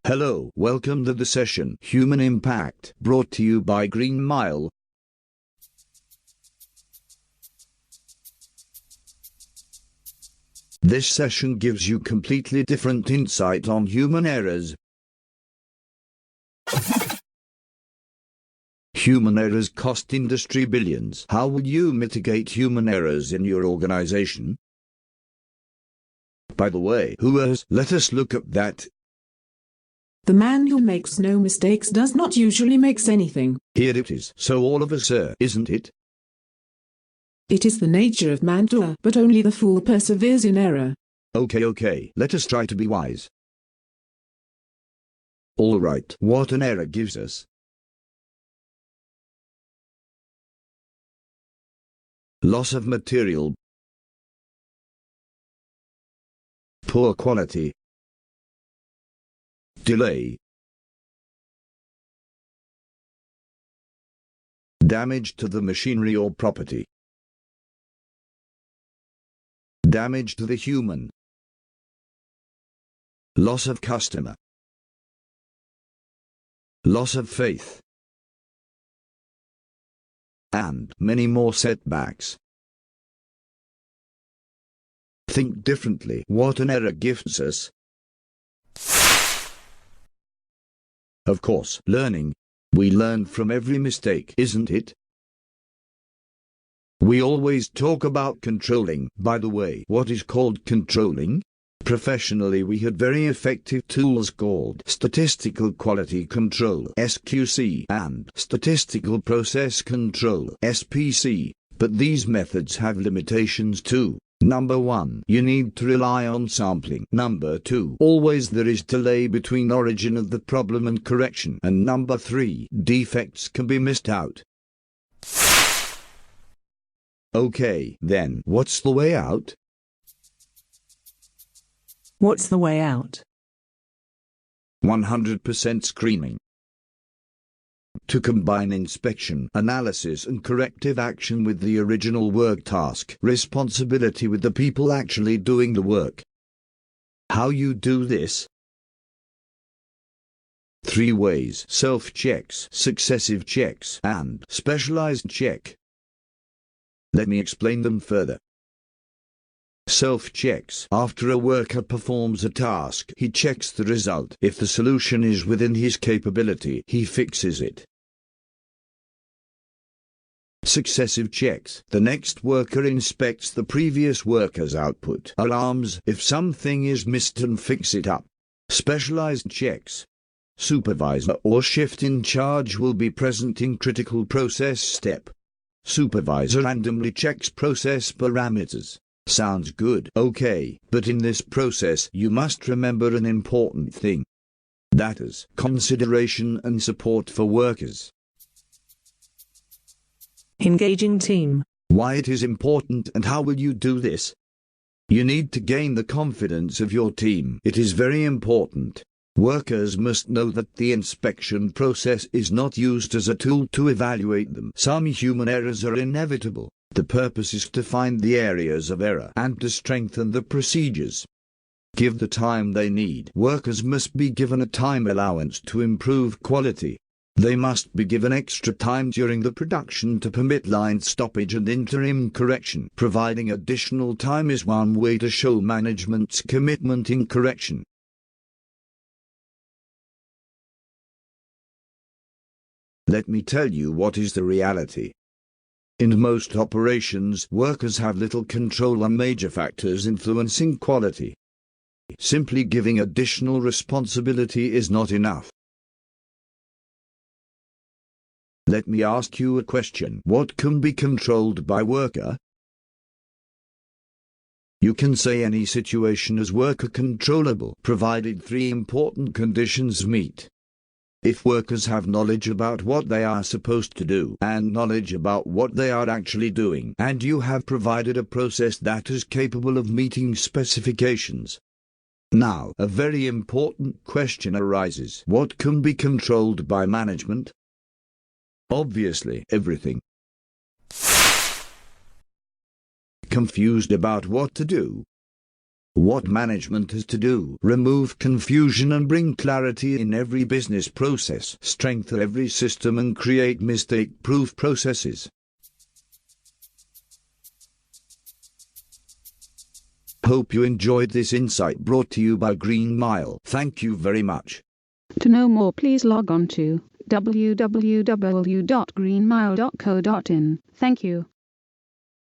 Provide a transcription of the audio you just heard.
Hello, welcome to the session Human Impact, brought to you by Green Mile. This session gives you completely different insight on human errors. Human errors cost industry billions. How will you mitigate human errors in your organization? By the way, who is? Let us look at that. The man who makes no mistakes does not usually makes anything. Here it is. So all of us err, isn't it? It is the nature of man to err, but only the fool perseveres in error. Okay, let us try to be wise. All right, what an error gives us. Loss of material. Poor quality. Delay. Damage to the machinery or property. Damage to the human. Loss of customer. Loss of faith. And many more setbacks. Think differently. What an error gives us. Of course, learning. We learn from every mistake, isn't it? We always talk about controlling. By the way, what is called controlling? Professionally, we had very effective tools called Statistical Quality Control (SQC) and Statistical Process Control (SPC). But these methods have limitations too. Number 1, you need to rely on sampling. Number 2, always there is delay between origin of the problem and correction. And number 3, defects can be missed out. Okay, then, what's the way out? What's the way out? 100% screening. To combine inspection, analysis and corrective action with the original work task, responsibility with the people actually doing the work. How you do this? 3 ways: self-checks, successive checks, and specialized check. Let me explain them further. Self-checks. After a worker performs a task, he checks the result. If the solution is within his capability, he fixes it. Successive checks. The next worker inspects the previous worker's output. Alarms if something is missed and fix it up. Specialized checks. Supervisor or shift in charge will be present in critical process step. Supervisor randomly checks process parameters. Sounds good. Okay, but in this process you must remember an important thing. That is, consideration and support for workers. Engaging team. Why it is important and how will you do this? You need to gain the confidence of your team. It is very important. Workers must know that the inspection process is not used as a tool to evaluate them. Some human errors are inevitable. The purpose is to find the areas of error and to strengthen the procedures. Give the time they need. Workers must be given a time allowance to improve quality. They must be given extra time during the production to permit line stoppage and interim correction. Providing additional time is one way to show management's commitment in correction. Let me tell you what is the reality. In most operations, workers have little control on major factors influencing quality. Simply giving additional responsibility is not enough. Let me ask you a question. What can be controlled by worker? You can say any situation is worker controllable, provided 3 important conditions meet. If workers have knowledge about what they are supposed to do, and knowledge about what they are actually doing, and you have provided a process that is capable of meeting specifications. Now, a very important question arises. What can be controlled by management? Obviously, everything. Confused about what to do? What management has to do: remove confusion and bring clarity in every business process, strengthen every system and create mistake-proof processes. Hope you enjoyed this insight brought to you by Green Mile. Thank you very much. To know more, please log on to www.greenmile.co.in. Thank you.